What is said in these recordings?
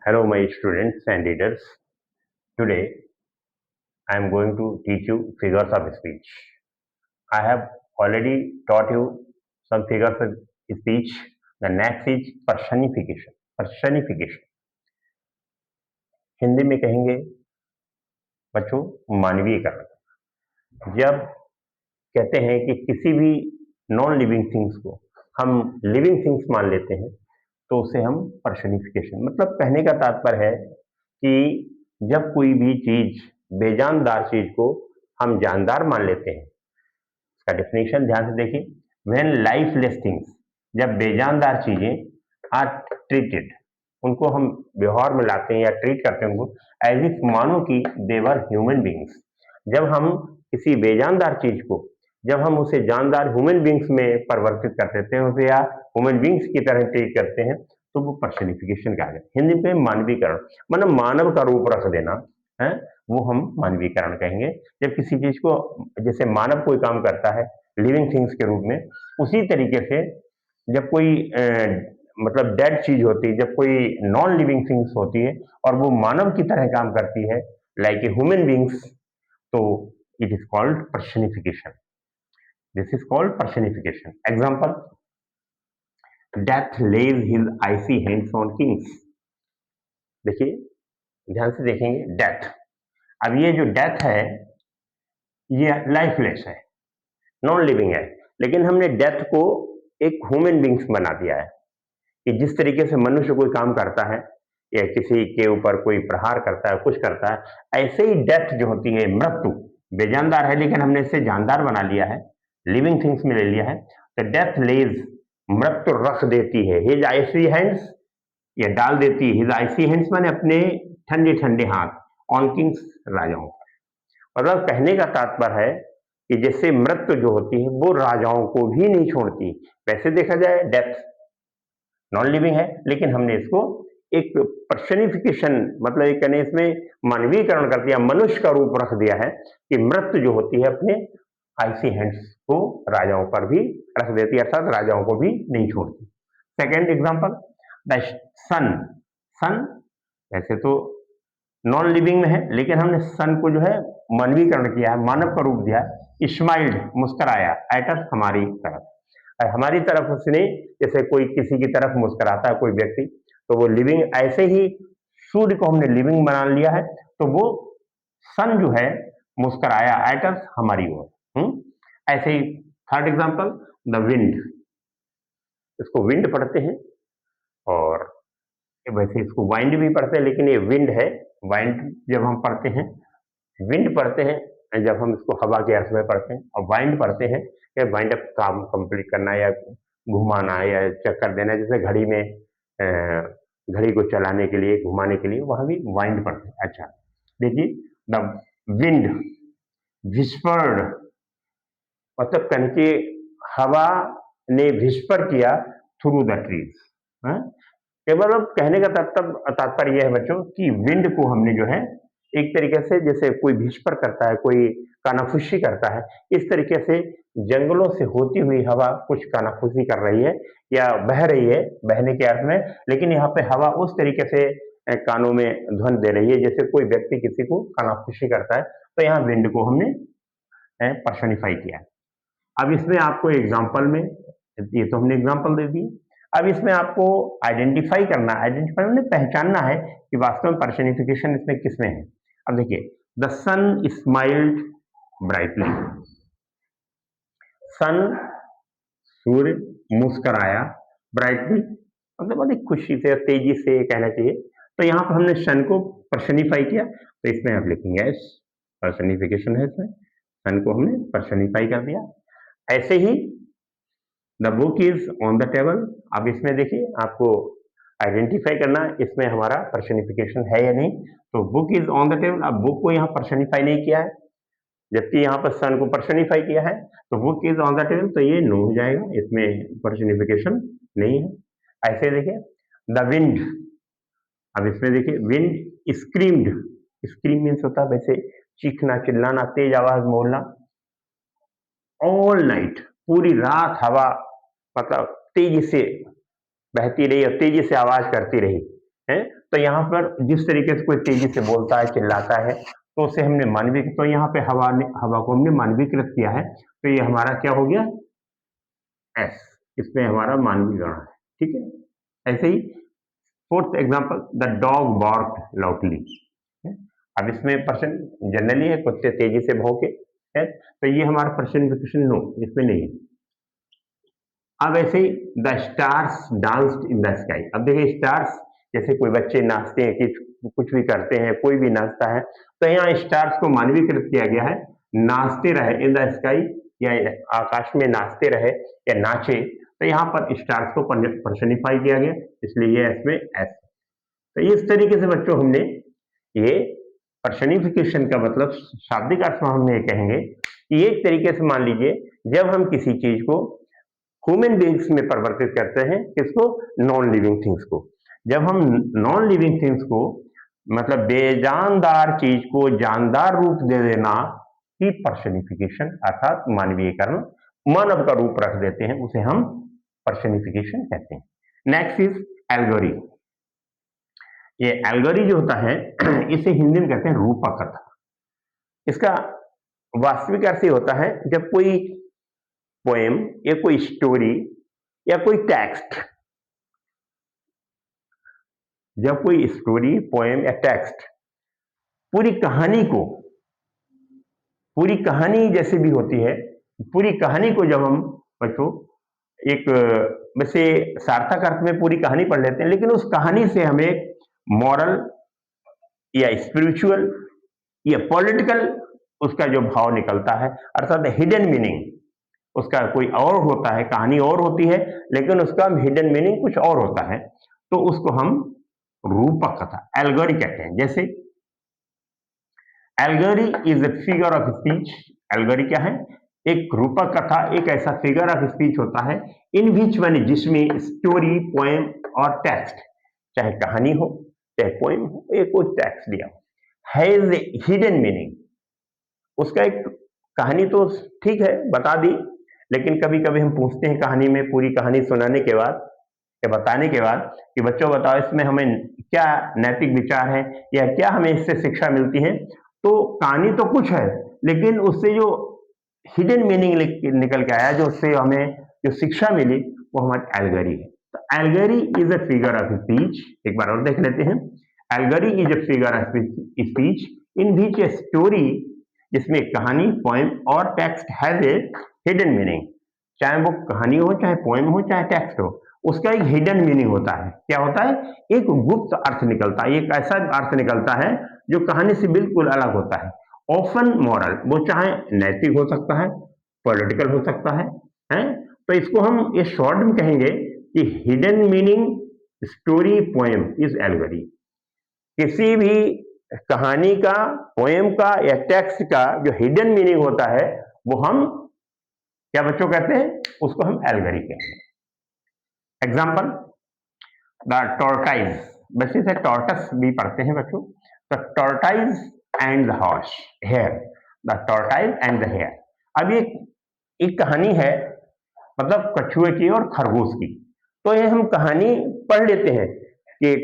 Hello, my students and readers. Today, I am going to teach you figures of speech. I have already taught you some figures of speech. The next is personification. Personification. Hindi में कहेंगे बच्चों मानवीयकरण। जब कहते हैं कि किसी भी non living things को हम लिविंग थिंग्स मान लेते हैं तो उसे हम पर्सनिफिकेशन, मतलब कहने का तात्पर्य है कि जब कोई भी चीज बेजानदार चीज को हम जानदार मान लेते हैं। इसका डेफिनेशन ध्यान से देखिए। व्हेन लाइफलेस थिंग्स, जब बेजानदार चीजें आर ट्रीटेड, उनको हम व्यवहार में लाते हैं या ट्रीट करते हैं उनको एज इफ मानो कि दे वर ह्यूमन बींग्स। जब हम किसी बेजानदार चीज को, जब हम उसे जानदार ह्यूमन बींग्स में परिवर्तित कर देते हैं उसे या ह्यूमन बींग्स की तरह ट्रीट करते हैं तो वो पर्सनिफिकेशन कहा जाता है। हिंदी में मानवीकरण, मतलब मानव का रूप रख देना है, वो हम मानवीकरण कहेंगे। जब किसी चीज को, जैसे मानव कोई काम करता है लिविंग थिंग्स के रूप में, उसी तरीके से जब कोई मतलब डेड चीज होती है, जब कोई नॉन लिविंग थिंग्स होती है और वो मानव की तरह काम करती है लाइक ए ह्यूमन बींग्स, तो it is called personification. This is called personification. Example, death lays his icy hands on kings. देखिए, ध्यान से देखेंगे, डेथ। अब ये जो डेथ है ये लाइफलेस है, नॉन लिविंग है, लेकिन हमने डेथ को एक ह्यूमन बींग्स बना दिया है कि जिस तरीके से मनुष्य कोई काम करता है या किसी के ऊपर कोई प्रहार करता है, कुछ करता है, ऐसे ही डेथ जो होती है, मृत्यु, बेजानदार है लेकिन हमने इसे जानदार बना लिया है, लिविंग थिंग्स में ले लिया है। तो डेथ लेज, मृत्यु रख देती है, हिज आइसी हैंड्स, या डाल देती है, हिज आइसी हैंड्स माने अपने ठंडे ठंडे हाथ, ऑन किंग्स, राजाओं पर। मतलब कहने का तात्पर्य है कि जैसे मृत्यु जो होती है वो राजाओं को भी नहीं छोड़ती। वैसे देखा जाए डेथ नॉन लिविंग है, लेकिन हमने इसको एक पर्सनिफिकेशन, मतलब एक कहने इसमें मानवीकरण कर दिया, मनुष्य का रूप रख दिया है कि मृत्यु जो होती है अपने आइसी हैंड्स को राजाओं पर भी रख देती है, अर्थात राजाओं को भी नहीं छोड़ती। सेकेंड एग्जाम्पल, द सन। सन वैसे तो नॉन लिविंग में है, लेकिन हमने सन को जो है मानवीकरण किया है, मानव का रूप दिया है। स्माइल्ड, मुस्कुराया, एट अस, हमारी तरफ। हमारी तरफ उसने, जैसे कोई किसी की तरफ मुस्कुराता है कोई व्यक्ति, तो वो लिविंग, ऐसे ही सूर्य को हमने लिविंग बना लिया है, तो वो सन जो है मुस्कुराया, एट अस, हमारी ओर। ऐसे ही थर्ड एग्जांपल, द विंड। इसको विंड पढ़ते हैं और वैसे इसको वाइंड भी पढ़ते हैं, लेकिन ये विंड है। वाइंड जब हम पढ़ते हैं, विंड पढ़ते हैं जब हम इसको हवा के अर्थ में पढ़ते हैं, और वाइंड पढ़ते हैं कि वाइंड अप, काम कंप्लीट करना या घुमाना या चक्कर देना, जैसे घड़ी में घड़ी को चलाने के लिए, घुमाने के लिए, वहां भी वाइंड पढ़ते हैं। अच्छा, देखिए, द विंड विस्पर्ड, मतलब कहने की हवा ने विस्पर किया थ्रू द ट्रीज। केवल कहने का तात्पर्य यह है बच्चों कि विंड को हमने जो है एक तरीके से, जैसे कोई विस्पर करता है, कोई कानाफूसी करता है, इस तरीके से जंगलों से होती हुई हवा कुछ कानाफूसी कर रही है या बह रही है, बहने के अर्थ में, लेकिन यहाँ पे हवा उस तरीके से कानों में ध्वनि दे रही है जैसे कोई व्यक्ति किसी को कानाफूसी करता है। तो यहाँ विंड को हमने पर्सनिफाई किया है। अब इसमें आपको एग्जाम्पल में, ये तो हमने एग्जाम्पल दे दी, अब इसमें आपको आइडेंटिफाई करना, आइडेंटिफाई मतलब पहचानना है कि वास्तव में पर्सनिफिकेशन इसमें किसमें है। अब देखिए, the sun smiled brightly. Sun, सूर्य, मुस्कराया, ब्राइटली मतलब बड़ी खुशी से, तेजी से कहना चाहिए। तो यहाँ पर हमने सन को पर्सनिफाई किया, तो इसमें आप लिखेंगे एस, पर्सनिफिकेशन है इसमें, सन को हमने पर्सनिफाई कर दिया। ऐसे ही the book is on the table. अब इसमें देखिए आपको आइडेंटिफाई करना, इसमें हमारा पर्सनिफिकेशन है या नहीं। तो book is on the table, अब बुक को यहाँ पर्सनिफाई नहीं किया है, जबकि यहाँ पर सन को पर्सनिफाई किया है, तो book is on the table, तो ये नो हो जाएगा, इसमें पर्सनिफिकेशन नहीं है। ऐसे देखिए, द विंड। अब इसमें देखिए, विंड स्क्रीम्ड। स्क्रीम मीन्स होता है वैसे चीखना, चिल्लाना, तेज आवाज में बोलना। ऑल नाइट, पूरी रात हवा मतलब तेजी से बहती रही और तेजी से आवाज करती रही है। तो यहाँ पर जिस तरीके से कोई तेजी से बोलता है, चिल्लाता है, तो उसे हमने मानवीय, तो यहाँ पे हवा को हमने मानवीकृत किया है, तो ये हमारा क्या हो गया, एस, इसमें हमारा मानवीय गण है। ठीक है, ऐसे ही fourth example, the dog barked loudly. अब इसमें पर्सन जनरली है, कुत्ते तेजी से भौंके है, तो ये हमारा पर्सनिफिकेशन नो, इसमें नहीं है। अब ऐसे ही the stars danced in the sky. अब देखिए स्टार्स, जैसे कोई बच्चे नाचते हैं कि कुछ भी करते हैं, कोई भी नाचता है, तो यहाँ स्टार्स को मानवीकृत किया गया है, नाचते रहे इन द स्काई, या आकाश में नाचते रहे या नाचे, तो यहाँ पर स्टार्स को पर्सनिफाई किया गया, इसलिए ये इसमें एस। तो इस तरीके से बच्चों हमने ये पर्सनिफिकेशन का मतलब शाब्दिक अर्थ में हम ये कहेंगे कि एक तरीके से मान लीजिए जब हम किसी चीज को ह्यूमन बींग्स में परिवर्तित करते हैं, किसको, नॉन लिविंग थिंग्स को। जब हम नॉन लिविंग थिंग्स को मतलब बेजानदार चीज को जानदार रूप दे देना ही पर्सनिफिकेशन अर्थात मानवीयकरण, मानव का रूप रख देते हैं, उसे हम पर्सनिफिकेशन कहते हैं। Next is allegory. ये एल्गोरी जो होता है इसे हिंदी में कहते हैं रूपक कथा। इसका वास्तविक अर्थ होता है जब कोई पोएम या कोई स्टोरी या कोई टेक्स्ट, जब कोई स्टोरी, पोएम या टेक्स्ट पूरी कहानी को, पूरी कहानी जैसे भी होती है, पूरी कहानी को जब हम बच्चों एक वैसे सार्थक अर्थ में पूरी कहानी पढ़ लेते हैं, लेकिन उस कहानी से हमें मॉरल या स्पिरिचुअल या पॉलिटिकल उसका जो भाव निकलता है, अर्थात हिडन मीनिंग उसका कोई और होता है, कहानी और होती है लेकिन उसका हिडन मीनिंग कुछ और होता है, तो उसको हम रूपक कथा, एल्गोरी कहते हैं। जैसे allegory is a figure of speech. Allegory क्या है, एक रूपक कथा, एक ऐसा फिगर ऑफ स्पीच होता है इन विच वन, जिसमें स्टोरी, पोएम और टेक्स्ट, चाहे कहानी हो चाहे पोएम हो, एक कोई टेक्स्ट दिया हो, हैज ए हिडन मीनिंग। उसका एक कहानी तो ठीक है बता दी, लेकिन कभी कभी हम पूछते हैं कहानी में, पूरी कहानी सुनाने के बाद या बताने के बाद कि बच्चों बताओ इसमें हमें क्या नैतिक विचार है या क्या हमें इससे शिक्षा मिलती है, तो कहानी तो कुछ है लेकिन उससे जो हिडन मीनिंग निकल के आया, जो उससे हमें जो शिक्षा मिली, वो हमारी एल्गोरी है। तो allegory is a figure of speech, एक बार और देख लेते हैं। Allegory is a figure of speech in which a story, जिसमें कहानी, पोएम और text has a hidden meaning. चाहे वो कहानी हो, चाहे पोएम हो, चाहे टेक्स्ट हो, उसका एक हिडन मीनिंग होता है। क्या होता है, एक गुप्त अर्थ निकलता है, एक ऐसा अर्थ निकलता है जो कहानी से बिल्कुल अलग होता है। ऑफन मॉरल, वो चाहे नैतिक हो सकता है, पॉलिटिकल हो सकता है, हैं? तो इसको हम ये शॉर्ट में कहेंगे कि hidden meaning story poem is allegory. किसी भी कहानी का, पोएम का या टेक्स्ट का जो हिडन मीनिंग होता है, वो हम क्या बच्चों कहते हैं, उसको हम एल्गोरी कहते हैं। एग्जाम्पल, द टॉर्टाइज, वैसे से टॉर्टस भी पढ़ते हैं बच्चों, the tortoise and the horse hare, the tortoise and the hare. अब ये एक कहानी है, मतलब कछुए की और खरगोश की। तो ये हम कहानी पढ़ लेते हैं कि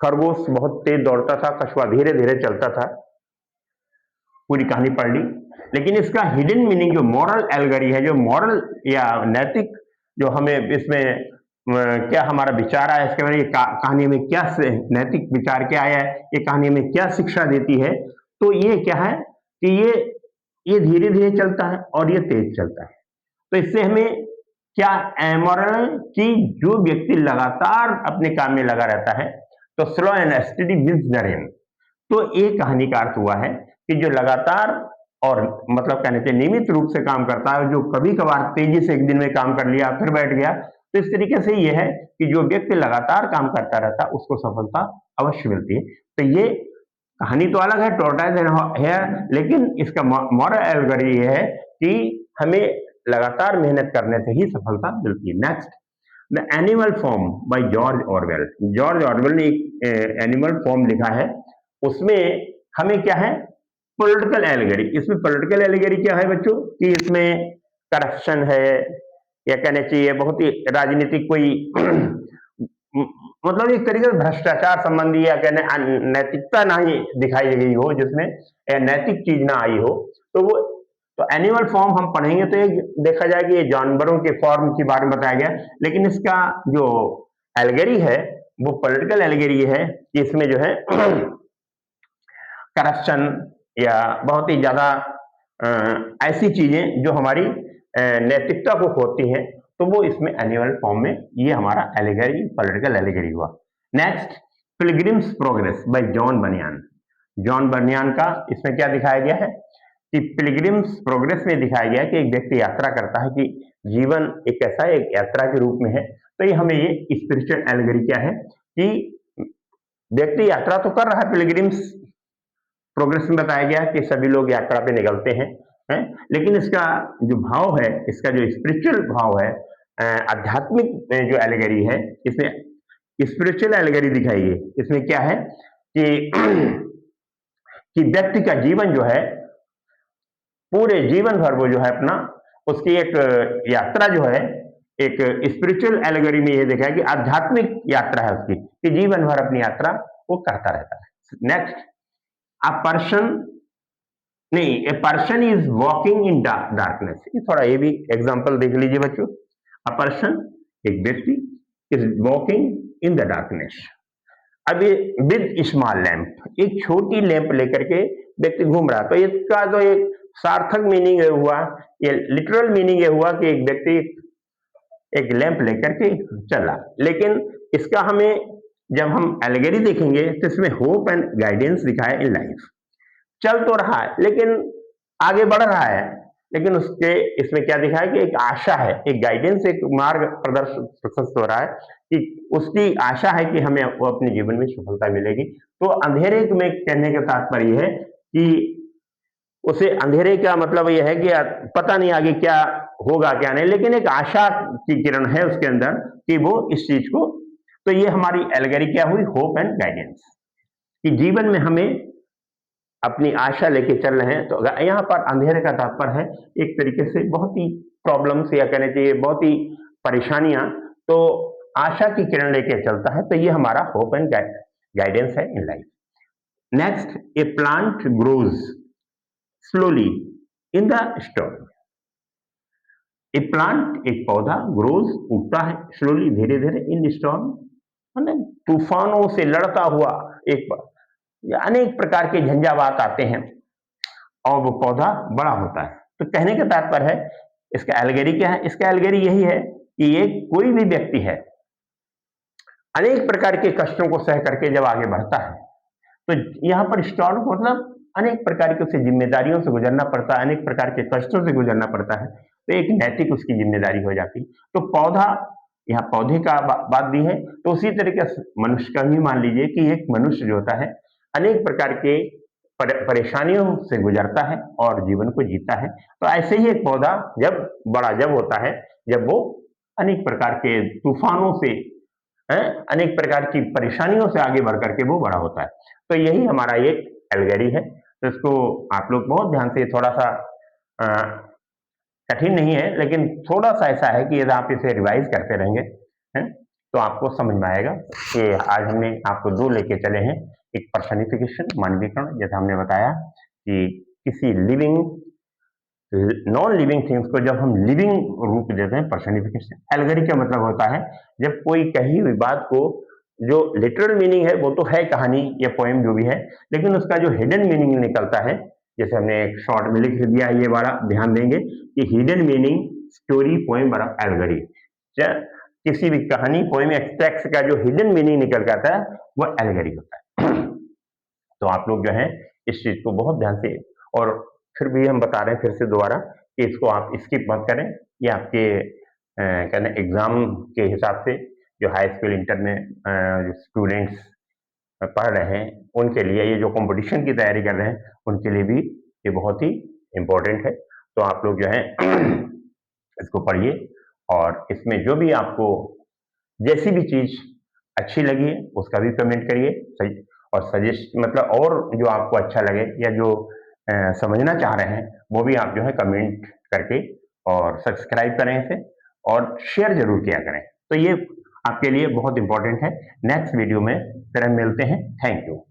खरगोश बहुत तेज दौड़ता था, कछुआ धीरे धीरे चलता था, पूरी कहानी पढ़ ली, लेकिन इसका हिडन मीनिंग जो मॉरल एल्गोरी है, जो मॉरल या नैतिक जो हमें इसमें क्या हमारा विचार आया इसके बारे में, कहानी में क्या नैतिक विचार क्या आया है, ये कहानी में क्या शिक्षा देती है, तो ये क्या है कि ये धीरे धीरे चलता है और ये तेज चलता है। तो इससे हमें क्या एमोरल कि जो व्यक्ति लगातार अपने काम में लगा रहता है, तो slow and steady wins the race. तो ये कहानी का अर्थ हुआ है कि जो लगातार और मतलब कहने चाहिए नियमित रूप से काम करता है, जो कभी कभार तेजी से एक दिन में काम कर लिया फिर बैठ गया, तो इस तरीके से ये है कि जो व्यक्ति लगातार काम करता रहता है उसको सफलता अवश्य मिलती है। तो ये कहानी तो अलग है, टॉर्टाइज एंड हेयर, लेकिन इसका मॉरल एल्गोरी ये है कि हमें लगातार मेहनत करने से ही सफलता मिलती है। Next, the animal form by George Orwell. George Orwell ने एक एनिमल फॉर्म लिखा है, उसमें हमें क्या है, पॉलिटिकल एलिगरी। इसमें पॉलिटिकल एलिगरी क्या है बच्चों कि इसमें करप्शन है, या कहने चाहिए बहुत ही राजनीतिक कोई मतलब एक तरीके से भ्रष्टाचार संबंधी या कहने नैतिकता ना ही दिखाई गई हो, जिसमें नैतिक चीज ना आई हो, तो वो तो एनिमल फॉर्म हम पढ़ेंगे तो एक देखा जाए कि ये जानवरों के फॉर्म के बारे में बताया गया, लेकिन इसका जो एल्गेरी है वो पॉलिटिकल एल्गेरी है कि इसमें जो है करप्शन या बहुत ही ज्यादा ऐसी चीजें जो हमारी नैतिकता को खोती हैं, तो वो इसमें एनिमल फॉर्म में ये हमारा एलिगरी पॉलिटिकल एलिगरी हुआ। Next, pilgrims progress bye John बनियान। जॉन बनियान का इसमें क्या दिखाया गया है कि पिलग्रिम्स प्रोग्रेस में दिखाया गया है कि एक व्यक्ति यात्रा करता है, कि जीवन एक ऐसा एक यात्रा के रूप में है। तो ये हमें ये स्पिरिचुअल एलिगरी क्या है कि व्यक्ति यात्रा तो कर रहा है, पिलग्रिम्स प्रोग्रेस में बताया गया कि सभी लोग यात्रा पे निकलते हैं, हैं? लेकिन इसका जो भाव है, इसका जो स्पिरिचुअल भाव है, आध्यात्मिक जो एलिगरी है, इसमें स्पिरिचुअल एलिगरी दिखाई है। इसमें क्या है कि कि व्यक्ति का जीवन जो है पूरे जीवन भर वो जो है अपना उसकी एक यात्रा जो है एक स्पिरिचुअल एलिगरी में ये देखा है कि आध्यात्मिक यात्रा है उसकी, कि जीवन भर अपनी यात्रा वो करता रहता है। नेक्स्ट, अ पर्सन नहीं, a person is walking in darkness. थोड़ा ये भी एग्जांपल देख लीजिए बच्चों। अ पर्सन, एक व्यक्ति, is walking in the darkness. अब ये विद स्मॉल लैंप, एक छोटी लैंप लेकर के व्यक्ति घूम रहा, तो इसका तो एक सार्थक मीनिंग हुआ, ये लिटरल मीनिंग ये हुआ कि एक व्यक्ति एक लैंप लेकर के चला। लेकिन इसका हमें जब हम एलिगरी देखेंगे तो इसमें होप एंड गाइडेंस दिखाया इन लाइफ। चल तो रहा है लेकिन आगे बढ़ रहा है, लेकिन उसके इसमें क्या दिखा है कि एक आशा है, एक गाइडेंस, एक मार्ग प्रशस्त हो रहा है कि उसकी आशा है कि हमें वो अपने जीवन में सफलता मिलेगी। तो अंधेरे में कहने का तात्पर्य है कि उसे अंधेरे का मतलब यह है कि पता नहीं आगे क्या होगा क्या नहीं, लेकिन एक आशा की किरण है उसके अंदर कि वो इस चीज को। तो ये हमारी एल्गरी क्या हुई, होप एंड गाइडेंस, कि जीवन में हमें अपनी आशा लेके चल रहे हैं। तो यहाँ पर अंधेरे का तात्पर्य है एक तरीके से बहुत ही प्रॉब्लम्स या कहना चाहिए बहुत ही परेशानियां, तो आशा की किरण लेके चलता है। तो ये हमारा होप एंड गाइडेंस है in life. Next, A plant grows slowly in the storm. A plant, एक पौधा, ग्रोज, उगता है, स्लोली, धीरे धीरे, इन स्टॉर्म, तूफानों से लड़ता हुआ, एक अनेक प्रकार के झंझावात आते हैं और वो पौधा बड़ा होता है। तो कहने का तात्पर्य है, इसका एल्गेरी क्या है, इसका एल्गेरी यही है कि ये कोई भी व्यक्ति है अनेक प्रकार के कष्टों को सह करके जब आगे बढ़ता है, तो यहाँ पर स्टॉर्म मतलब अनेक प्रकार की उसे जिम्मेदारियों से गुजरना पड़ता है, अनेक प्रकार के कष्टों से गुजरना पड़ता है, तो एक नैतिक उसकी जिम्मेदारी हो जाती। तो पौधा, यहाँ पौधे का बात दी है, तो उसी तरीके से मनुष्य का भी मान लीजिए कि एक मनुष्य जो होता है अनेक प्रकार के परेशानियों से गुजरता है और जीवन को जीता है। तो ऐसे ही एक पौधा जब बड़ा जब होता है, जब वो अनेक प्रकार के तूफानों से, अनेक प्रकार की परेशानियों से आगे बढ़ करके वो बड़ा होता है। तो यही हमारा एक एल्गेरी है। तो इसको आप लोग बहुत ध्यान से, थोड़ा सा कठिन नहीं है, लेकिन थोड़ा सा ऐसा है कि यदि आप इसे रिवाइज करते रहेंगे हैं, तो आपको समझ में आएगा कि आज हमने आपको दो लेके चले हैं। एक पर्सनिफिकेशन, मानवीकरण, जैसा हमने बताया कि किसी लिविंग नॉन लिविंग थिंग्स को जब हम लिविंग रूप देते हैं, पर्सनिफिकेशन। एल्गेरी का मतलब होता है जब कोई कही हुई बात को, जो लिटरल मीनिंग है वो तो है कहानी या पोएम जो भी है, लेकिन उसका जो हिडन मीनिंग निकलता है, जैसे हमने एक शॉर्ट में लिख दिया, ये वाला ध्यान देंगे कि हिडन मीनिंग स्टोरी पोएम बड़ा एल्गेरी। किसी भी कहानी, पोएम या टेक्स्ट का जो हिडन मीनिंग निकल जाता है वो एल्गेरी होता है। तो आप लोग जो है इस चीज को बहुत ध्यान से, और फिर भी हम बता रहे हैं फिर से दोबारा कि इसको आप स्किप मत करें। ये आपके कहने एग्जाम के हिसाब से जो हाई स्कूल इंटर में स्टूडेंट्स पढ़ रहे हैं उनके लिए, ये जो कंपटीशन की तैयारी कर रहे हैं उनके लिए भी ये बहुत ही इम्पोर्टेंट है। तो आप लोग जो है इसको पढ़िए और इसमें जो भी आपको जैसी भी चीज अच्छी लगी है उसका भी कमेंट करिए, और सजेस्ट मतलब और जो आपको अच्छा लगे या जो समझना चाह रहे हैं वो भी आप जो है कमेंट करके और सब्सक्राइब करें इसे और शेयर जरूर किया करें। तो ये आपके लिए बहुत इंपॉर्टेंट है। नेक्स्ट वीडियो में फिर हम मिलते हैं। Thank you.